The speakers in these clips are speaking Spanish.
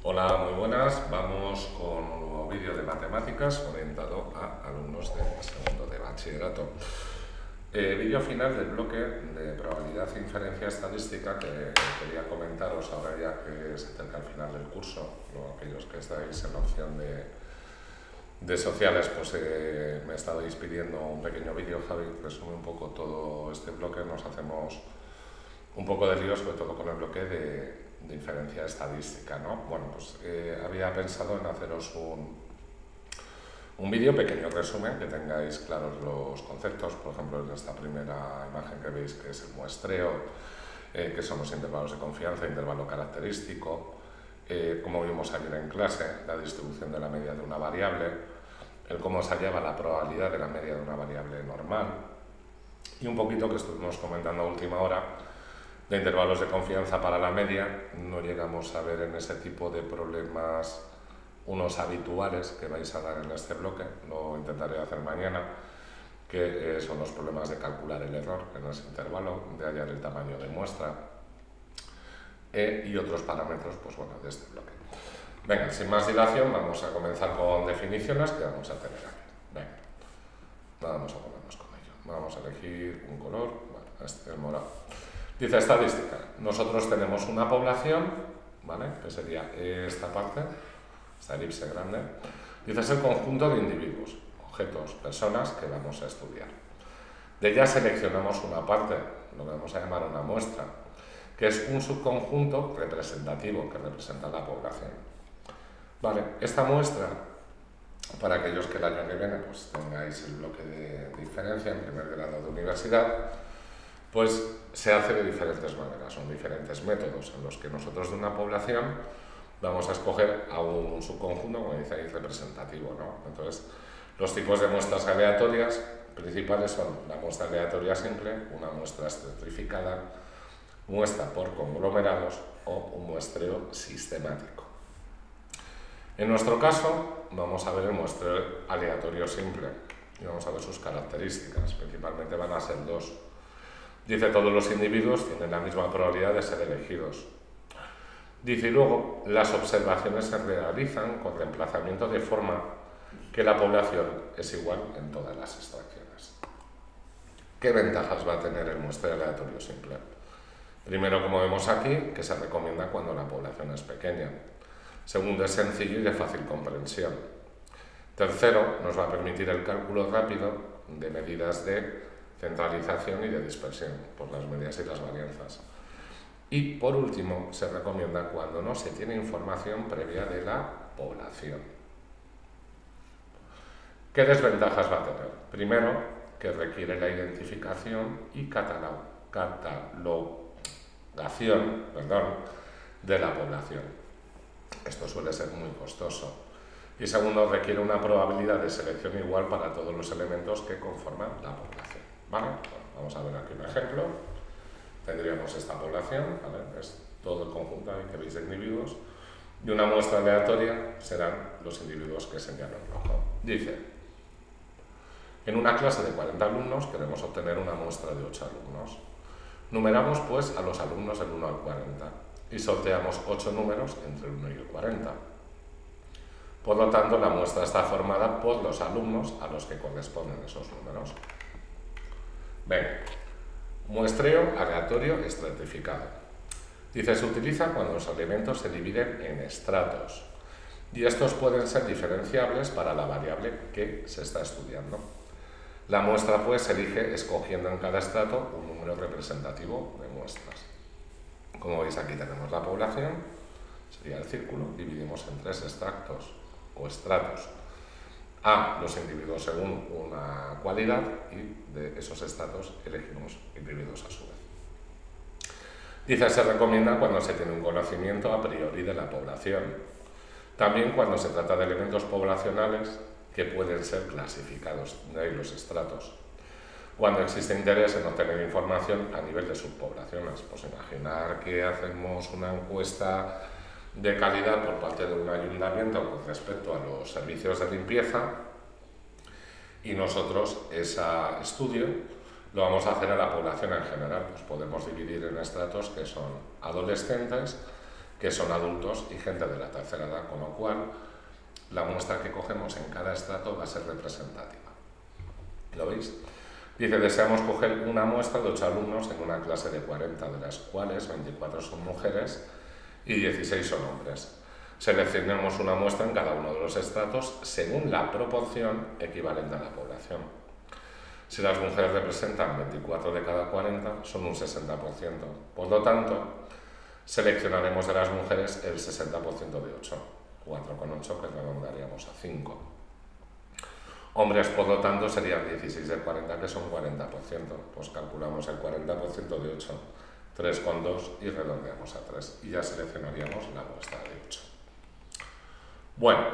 Hola, muy buenas. Vamos con un nuevo vídeo de matemáticas orientado a alumnos de segundo de bachillerato. Vídeo final del bloque de probabilidad e inferencia estadística que quería comentaros ahora ya que se acerca al final del curso. Aquellos que estáis en la opción de sociales, pues me estabais pidiendo un pequeño vídeo. Javi resume un poco todo este bloque. Nos hacemos un poco de lío, sobre todo con el bloque de inferencia estadística, ¿no? Bueno, pues había pensado en haceros un vídeo, pequeño resumen, que tengáis claros los conceptos. Por ejemplo, en esta primera imagen que veis, que es el muestreo, que son los intervalos de confianza, intervalo característico, como vimos ayer en clase, la distribución de la media de una variable, el cómo se hallaba la probabilidad de la media de una variable normal, y un poquito que estuvimos comentando a última hora, de intervalos de confianza para la media. No llegamos a ver en ese tipo de problemas unos habituales que vais a dar en este bloque, lo intentaré hacer mañana, que son los problemas de calcular el error en ese intervalo, de hallar el tamaño de muestra y otros parámetros, pues bueno, de este bloque. Venga, sin más dilación, vamos a comenzar con definiciones que vamos a tener aquí. Venga, vamos a ponernos con ello. Vamos a elegir un color, bueno, este es morado. Dice estadística. Nosotros tenemos una población, ¿vale?, que sería esta parte, esta elipse grande. Dice es el conjunto de individuos, objetos, personas que vamos a estudiar. De ella seleccionamos una parte, lo que vamos a llamar una muestra, que es un subconjunto representativo que representa la población. Vale, esta muestra, para aquellos que el año que viene pues tengáis el bloque de diferencia en primer grado de universidad, pues se hace de diferentes maneras, son diferentes métodos en los que nosotros de una población vamos a escoger a un subconjunto, como dice ahí, representativo, ¿no? Entonces, los tipos de muestras aleatorias principales son la muestra aleatoria simple, una muestra estratificada, muestra por conglomerados o un muestreo sistemático. En nuestro caso, vamos a ver el muestreo aleatorio simple y vamos a ver sus características, principalmente van a ser dos. Dice todos los individuos tienen la misma probabilidad de ser elegidos. Dice, y luego, las observaciones se realizan con reemplazamiento de forma que la población es igual en todas las extracciones. ¿Qué ventajas va a tener el muestreo aleatorio simple? Primero, como vemos aquí, que se recomienda cuando la población es pequeña. Segundo, es sencillo y de fácil comprensión. Tercero, nos va a permitir el cálculo rápido de medidas de centralización y de dispersión por las medidas y las varianzas. Y por último, se recomienda cuando no se tiene información previa de la población. ¿Qué desventajas va a tener? Primero, que requiere la identificación y catalogación, de la población. Esto suele ser muy costoso. Y segundo, requiere una probabilidad de selección igual para todos los elementos que conforman la población. ¿Vale? Bueno, vamos a ver aquí un ejemplo. Tendríamos esta población, ¿vale?, es todo el conjunto ahí que veis de individuos, y una muestra aleatoria serán los individuos que señalo en rojo. Dice, en una clase de 40 alumnos queremos obtener una muestra de 8 alumnos. Numeramos pues a los alumnos del 1 al 40 y sorteamos 8 números entre el 1 y el 40. Por lo tanto, la muestra está formada por los alumnos a los que corresponden esos números. Venga, muestreo aleatorio estratificado. Dice, se utiliza cuando los elementos se dividen en estratos y estos pueden ser diferenciables para la variable que se está estudiando. La muestra pues se elige escogiendo en cada estrato un número representativo de muestras. Como veis, aquí tenemos la población, sería el círculo, dividimos en 3 extractos o estratos a los individuos según una cualidad y de esos estratos elegimos individuos a su vez. Dice, se recomienda cuando se tiene un conocimiento a priori de la población. También cuando se trata de elementos poblacionales que pueden ser clasificados, de ahí los estratos. Cuando existe interés en obtener información a nivel de subpoblaciones, pues imaginar que hacemos una encuesta de calidad por parte de un ayuntamiento con respecto a los servicios de limpieza y nosotros ese estudio lo vamos a hacer a la población en general. Pues podemos dividir en estratos que son adolescentes, que son adultos y gente de la tercera edad, con lo cual la muestra que cogemos en cada estrato va a ser representativa. ¿Lo veis? Dice, deseamos coger una muestra de 8 alumnos en una clase de 40, de las cuales 24 son mujeres y 16 son hombres. Seleccionemos una muestra en cada uno de los estratos según la proporción equivalente a la población. Si las mujeres representan 24 de cada 40, son un 60%. Por lo tanto, seleccionaremos de las mujeres el 60% de 8, 4,8 que redondearíamos a 5. Hombres, por lo tanto, serían 16 de 40, que son 40%. Pues calculamos el 40% de 8, 3,2 y redondeamos a 3. Y ya seleccionaríamos la muestra de 8. Bueno,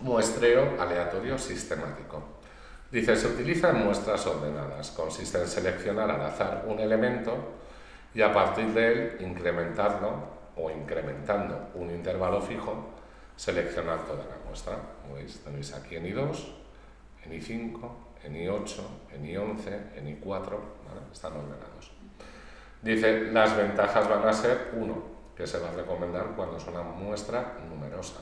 muestreo aleatorio sistemático. Dice, se utilizan muestras ordenadas. Consiste en seleccionar al azar un elemento y a partir de él incrementarlo o incrementando un intervalo fijo, seleccionar toda la muestra. Como veis, tenéis aquí en I2, en I5, en I8, en I11, en I4, ¿vale? Están ordenados. Dice, las ventajas van a ser 1, que se va a recomendar cuando es una muestra numerosa.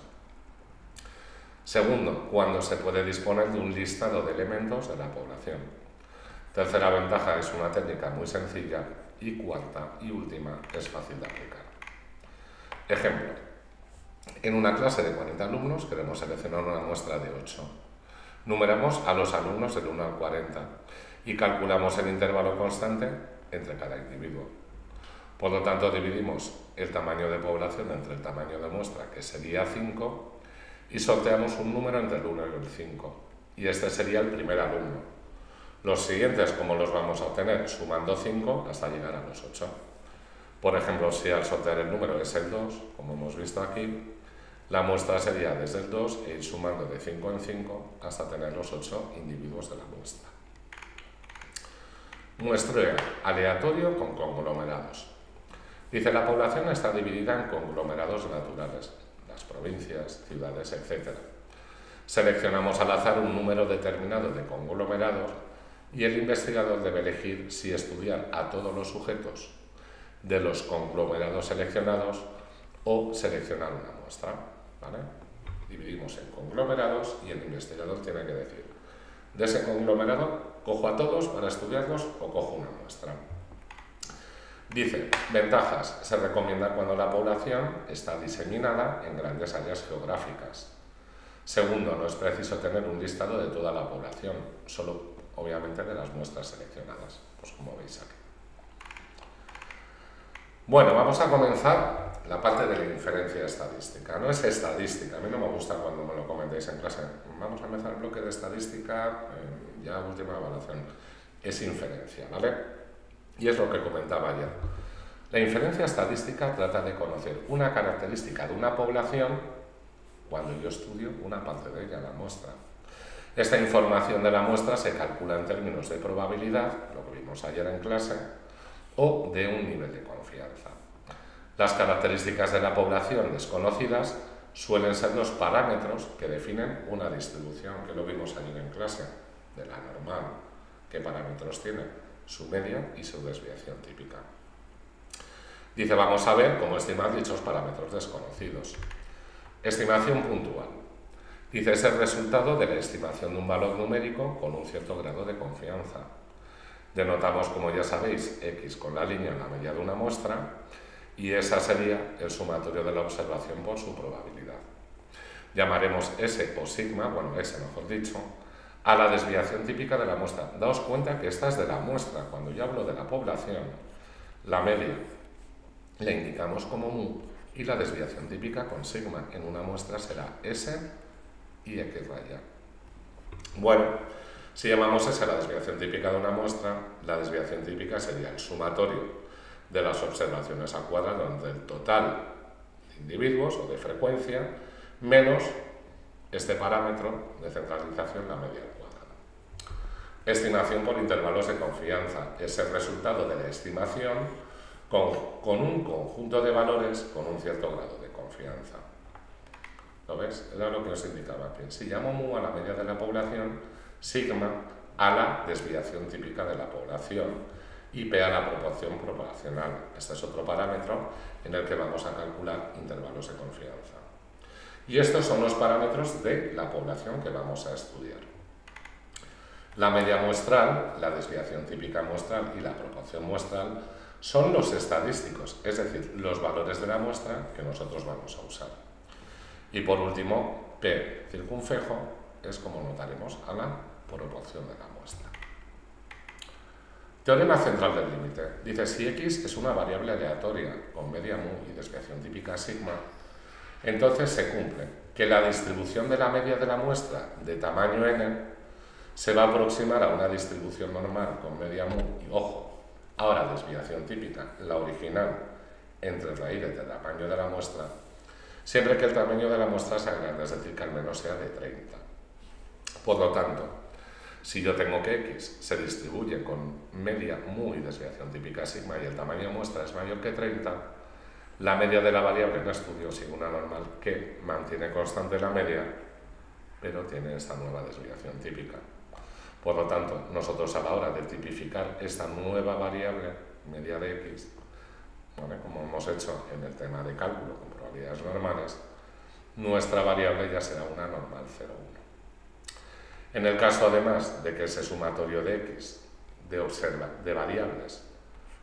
Segundo, cuando se puede disponer de un listado de elementos de la población. Tercera ventaja, es una técnica muy sencilla. Y cuarta y última, es fácil de aplicar. Ejemplo, en una clase de 40 alumnos queremos seleccionar una muestra de 8. Numeramos a los alumnos del 1 al 40 y calculamos el intervalo constante entre cada individuo. Por lo tanto, dividimos el tamaño de población entre el tamaño de muestra, que sería 5, y sorteamos un número entre el 1 y el 5. Y este sería el primer alumno. Los siguientes, ¿cómo los vamos a obtener? Sumando 5 hasta llegar a los 8. Por ejemplo, si al sortear el número es el 2, como hemos visto aquí, la muestra sería desde el 2 e ir sumando de 5 en 5 hasta tener los 8 individuos de la muestra. Muestreo aleatorio con conglomerados. Dice, la población está dividida en conglomerados naturales, las provincias, ciudades, etc. Seleccionamos al azar un número determinado de conglomerados y el investigador debe elegir si estudiar a todos los sujetos de los conglomerados seleccionados o seleccionar una muestra, ¿vale? Dividimos en conglomerados y el investigador tiene que decir, de ese conglomerado, ¿cojo a todos para estudiarlos o cojo una muestra? Dice, ventajas, se recomienda cuando la población está diseminada en grandes áreas geográficas. Segundo, no es preciso tener un listado de toda la población, solo obviamente de las muestras seleccionadas, pues como veis aquí. Bueno, vamos a comenzar la parte de la inferencia estadística. No es estadística, a mí no me gusta cuando me lo comentéis en clase. Vamos a empezar el bloque de estadística, ya última evaluación. Es inferencia, ¿vale? Y es lo que comentaba ayer. La inferencia estadística trata de conocer una característica de una población cuando yo estudio una parte de ella, la muestra. Esta información de la muestra se calcula en términos de probabilidad, lo que vimos ayer en clase, o de un nivel de confianza. Las características de la población desconocidas suelen ser los parámetros que definen una distribución, que lo vimos ayer en clase, de la normal. ¿Qué parámetros tiene? Su media y su desviación típica. Dice, vamos a ver cómo estimar dichos parámetros desconocidos. Estimación puntual. Dice, es el resultado de la estimación de un valor numérico con un cierto grado de confianza. Denotamos, como ya sabéis, X con la línea en la media de una muestra y esa sería el sumatorio de la observación por su probabilidad. Llamaremos S o sigma, bueno, S mejor dicho, a la desviación típica de la muestra. Daos cuenta que esta es de la muestra. Cuando yo hablo de la población, la media la indicamos como mu y la desviación típica con sigma en una muestra será S y X raya. Bueno, si llamamos S a la desviación típica de una muestra, la desviación típica sería el sumatorio de las observaciones al cuadrado entre el total de individuos o de frecuencia menos este parámetro de centralización, la media al cuadrado. Estimación por intervalos de confianza es el resultado de la estimación con un conjunto de valores con un cierto grado de confianza. ¿Lo ves? Era lo que os indicaba aquí. Si llamo mu a la media de la población, sigma a la desviación típica de la población y P a la proporción proporcional. Este es otro parámetro en el que vamos a calcular intervalos de confianza. Y estos son los parámetros de la población que vamos a estudiar. La media muestral, la desviación típica muestral y la proporción muestral son los estadísticos, es decir, los valores de la muestra que nosotros vamos a usar. Y por último, P circunflejo es como notaremos a la proporción de la muestra. Teorema central del límite. Dice, si X es una variable aleatoria con media mu y desviación típica sigma, entonces se cumple que la distribución de la media de la muestra de tamaño n se va a aproximar a una distribución normal con media mu y, ojo, ahora desviación típica, la original, entre raíces del tamaño de la muestra, siempre que el tamaño de la muestra sea grande, es decir, que al menos sea de 30. Por lo tanto, si yo tengo que X se distribuye con media mu y desviación típica sigma y el tamaño de muestra es mayor que 30, la media de la variable en estudio sigue una normal que mantiene constante la media, pero tiene esta nueva desviación típica. Por lo tanto, nosotros a la hora de tipificar esta nueva variable, media de X, ¿vale?, como hemos hecho en el tema de cálculo con probabilidades normales, nuestra variable ya será una normal 0,1. En el caso, además, de que ese sumatorio de X de variables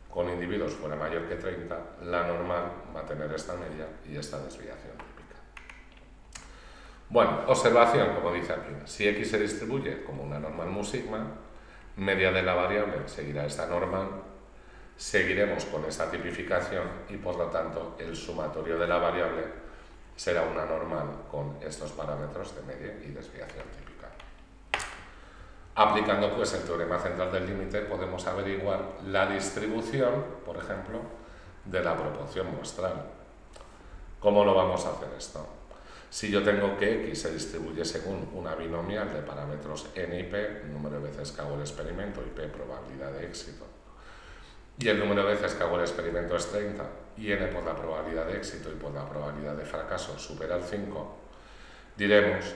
con individuos fuera mayor que 30, la normal va a tener esta media y esta desviación típica. Bueno, observación, como dice aquí, si X se distribuye como una normal mu sigma, media de la variable seguirá esta normal, seguiremos con esta tipificación y por lo tanto el sumatorio de la variable será una normal con estos parámetros de media y desviación típica. Aplicando pues el teorema central del límite podemos averiguar la distribución, por ejemplo, de la proporción muestral. ¿Cómo lo vamos a hacer esto? Si yo tengo que X se distribuye según una binomial de parámetros n y p, número de veces que hago el experimento y p probabilidad de éxito, y el número de veces que hago el experimento es 30, y n por la probabilidad de éxito y por la probabilidad de fracaso supera el 5, diremos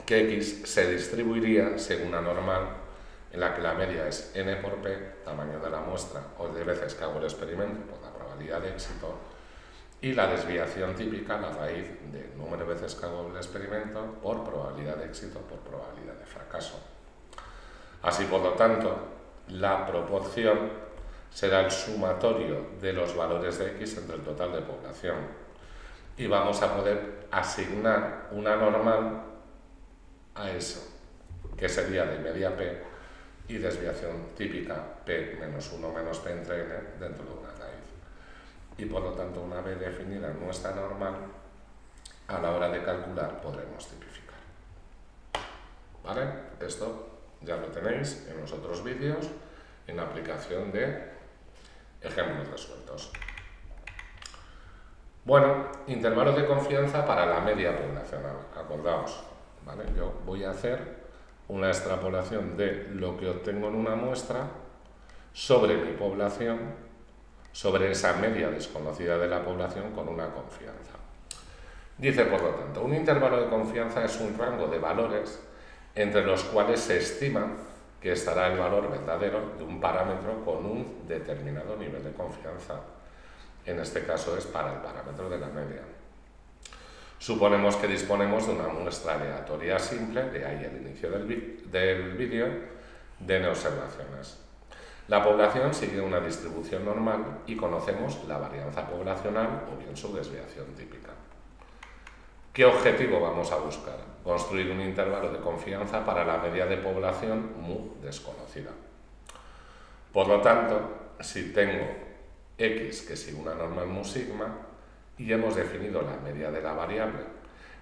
que X se distribuiría según una normal en la que la media es n por p, tamaño de la muestra, o de veces que hago el experimento por la probabilidad de éxito, y la desviación típica, la raíz del número de veces que hago el experimento por probabilidad de éxito por probabilidad de fracaso. Así, por lo tanto, la proporción será el sumatorio de los valores de X entre el total de población. Y vamos a poder asignar una normal a eso, que sería de media P y desviación típica P menos 1 menos P entre N dentro de una raíz. Y por lo tanto, una vez definida nuestra normal, a la hora de calcular podremos tipificar. ¿Vale? Esto ya lo tenéis en los otros vídeos en la aplicación de ejemplos resueltos. Bueno, intervalos de confianza para la media poblacional. Acordaos, ¿vale? Yo voy a hacer una extrapolación de lo que obtengo en una muestra sobre mi población, sobre esa media desconocida de la población con una confianza. Dice, por lo tanto, un intervalo de confianza es un rango de valores entre los cuales se estima que estará el valor verdadero de un parámetro con un determinado nivel de confianza. En este caso es para el parámetro de la media. Suponemos que disponemos de una muestra aleatoria simple, de ahí el inicio del vídeo, de n observaciones. La población sigue una distribución normal y conocemos la varianza poblacional o bien su desviación típica. ¿Qué objetivo vamos a buscar? Construir un intervalo de confianza para la media de población mu desconocida. Por lo tanto, si tengo X que sigue una normal mu sigma y hemos definido la media de la variable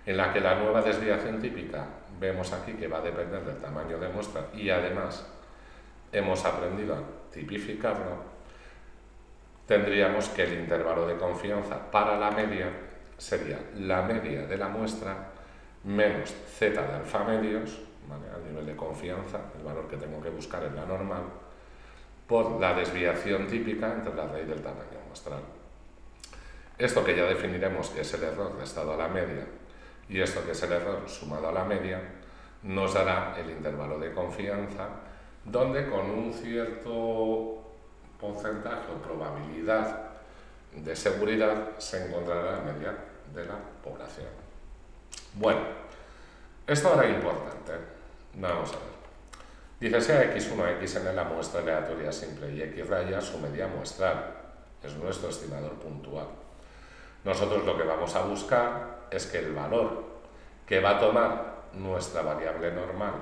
en la que la nueva desviación típica vemos aquí que va a depender del tamaño de muestra y además hemos aprendido a tipificarlo, tendríamos que el intervalo de confianza para la media sería la media de la muestra menos z de alfa medios, ¿vale?, al nivel de confianza, el valor que tengo que buscar en la normal, por la desviación típica entre la raíz del tamaño muestral. Esto que ya definiremos que es el error restado a la media y esto que es el error sumado a la media, nos dará el intervalo de confianza donde con un cierto porcentaje o probabilidad de seguridad se encontrará en la media de la población. Bueno, esto ahora es importante. Vamos a ver. Dice sea x1, xn la muestra aleatoria simple y x raya su media muestral. Es nuestro estimador puntual. Nosotros lo que vamos a buscar es que el valor que va a tomar nuestra variable normal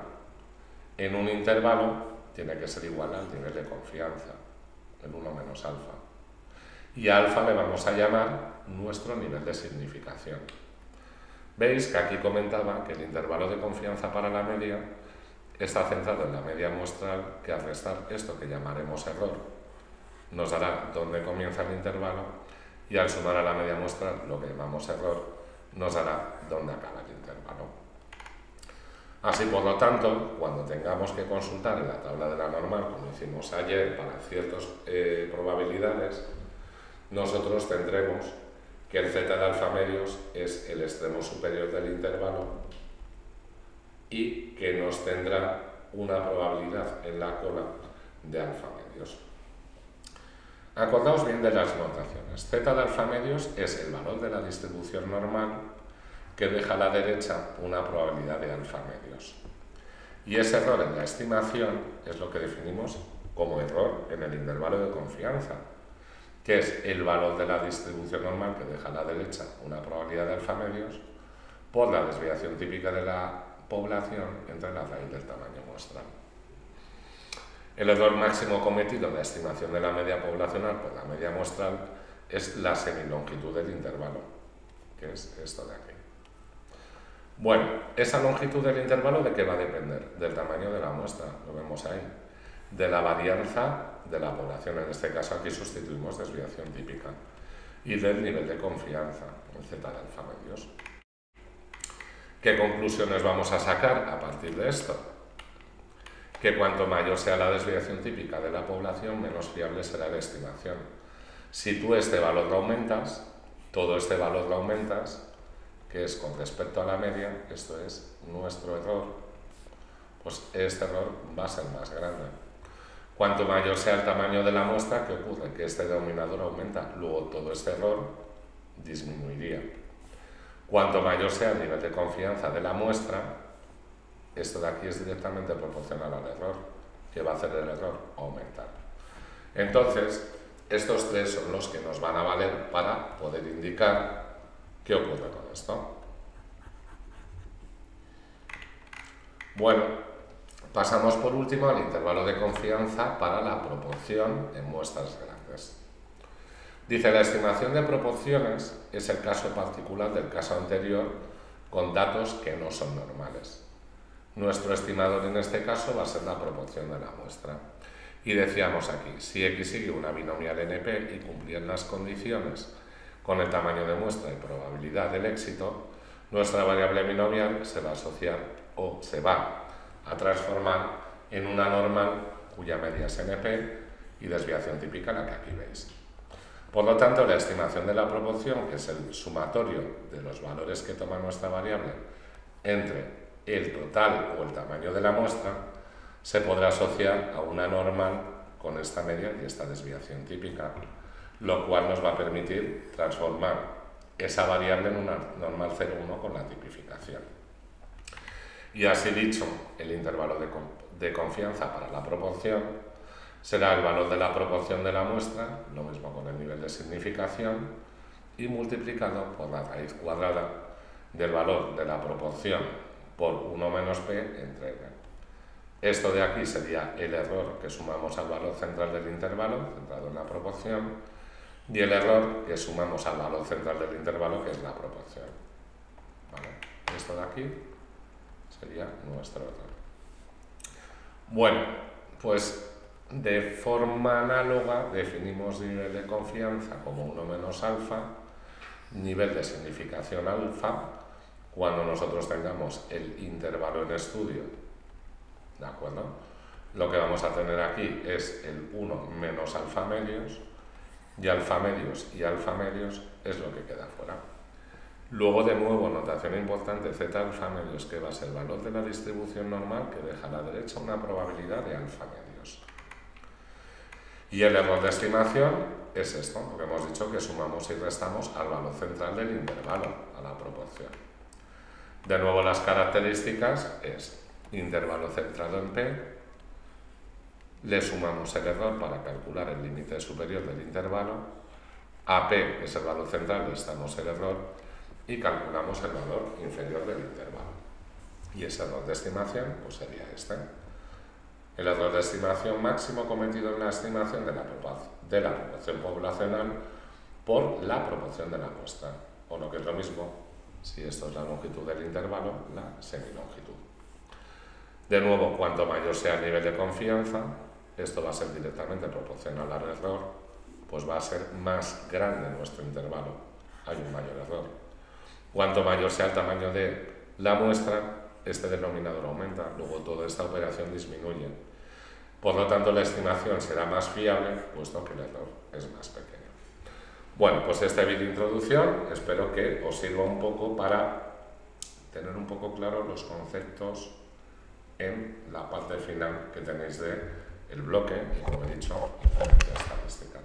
en un intervalo tiene que ser igual al nivel de confianza, el 1 menos alfa. Y a alfa le vamos a llamar nuestro nivel de significación. Veis que aquí comentaba que el intervalo de confianza para la media está centrado en la media muestral, que al restar esto que llamaremos error nos dará dónde comienza el intervalo, y al sumar a la media muestral lo que llamamos error nos dará dónde acaba el intervalo. Así, por lo tanto, cuando tengamos que consultar en la tabla de la normal, como hicimos ayer, para ciertas probabilidades, nosotros tendremos que el z de alfa medios es el extremo superior del intervalo y que nos tendrá una probabilidad en la cola de alfa medios. Acordaos bien de las notaciones. Z de alfa medios es el valor de la distribución normal que deja a la derecha una probabilidad de alfa medios. Y ese error en la estimación es lo que definimos como error en el intervalo de confianza, que es el valor de la distribución normal que deja a la derecha una probabilidad de alfa medios por la desviación típica de la población entre la raíz del tamaño muestral. El error máximo cometido en la estimación de la media poblacional por la media muestral es la semilongitud del intervalo, que es esto de aquí. Bueno, esa longitud del intervalo, ¿de qué va a depender? Del tamaño de la muestra, lo vemos ahí. De la varianza de la población, en este caso aquí sustituimos desviación típica, y del nivel de confianza, el z de alfa medios. ¿Qué conclusiones vamos a sacar a partir de esto? Que cuanto mayor sea la desviación típica de la población, menos fiable será la estimación. Si tú este valor lo aumentas, todo este valor lo aumentas, que es con respecto a la media, esto es nuestro error, pues este error va a ser más grande. Cuanto mayor sea el tamaño de la muestra, ¿qué ocurre? Que este denominador aumenta, luego todo este error disminuiría. Cuanto mayor sea el nivel de confianza de la muestra, esto de aquí es directamente proporcional al error. ¿Qué va a hacer el error? Aumentar. Entonces, estos tres son los que nos van a valer para poder indicar qué ocurre con esto. Bueno, pasamos por último al intervalo de confianza para la proporción en muestras grandes. Dice, la estimación de proporciones es el caso particular del caso anterior con datos que no son normales. Nuestro estimador en este caso va a ser la proporción de la muestra. Y decíamos aquí, si x sigue una binomial NP y cumplían las condiciones con el tamaño de muestra y probabilidad del éxito, nuestra variable binomial se va a asociar o se va a transformar en una normal cuya media es NP y desviación típica la que aquí veis. Por lo tanto, la estimación de la proporción, que es el sumatorio de los valores que toma nuestra variable entre el total o el tamaño de la muestra, se podrá asociar a una normal con esta media y esta desviación típica, lo cual nos va a permitir transformar esa variable en una normal 0,1 con la tipificación. Y así dicho, el intervalo de confianza para la proporción será el valor de la proporción de la muestra, lo mismo con el nivel de significación, y multiplicado por la raíz cuadrada del valor de la proporción por 1 menos p entre n. Esto de aquí sería el error que sumamos al valor central del intervalo, centrado en la proporción, y el error que sumamos al valor central del intervalo, que es la proporción. ¿Vale? Esto de aquí sería nuestro error. Bueno, pues de forma análoga definimos nivel de confianza como 1 menos alfa, nivel de significación alfa, cuando nosotros tengamos el intervalo en estudio, ¿de acuerdo? Lo que vamos a tener aquí es el 1 menos alfa medios, y alfa medios es lo que queda fuera. Luego, de nuevo, notación importante, z alfa medios, que va a ser el valor de la distribución normal que deja a la derecha una probabilidad de alfa medios. Y el error de estimación es esto, lo que hemos dicho, que sumamos y restamos al valor central del intervalo, a la proporción. De nuevo, las características es intervalo centrado en P, le sumamos el error para calcular el límite superior del intervalo, a P es el valor central, restamos el error y calculamos el valor inferior del intervalo. Y ese error de estimación pues sería este. El error de estimación máximo cometido en la estimación de la proporción poblacional por la proporción de la muestra, o lo que es lo mismo, si esto es la longitud del intervalo, la semilongitud. De nuevo, cuanto mayor sea el nivel de confianza, esto va a ser directamente proporcional al error, pues va a ser más grande nuestro intervalo, hay un mayor error. Cuanto mayor sea el tamaño de la muestra, este denominador aumenta, luego toda esta operación disminuye. Por lo tanto, la estimación será más fiable, puesto que el error es más pequeño. Bueno, pues este vídeo de introducción espero que os sirva un poco para tener un poco claro los conceptos en la parte final que tenéis del bloque, y como he dicho, inferencia estadística.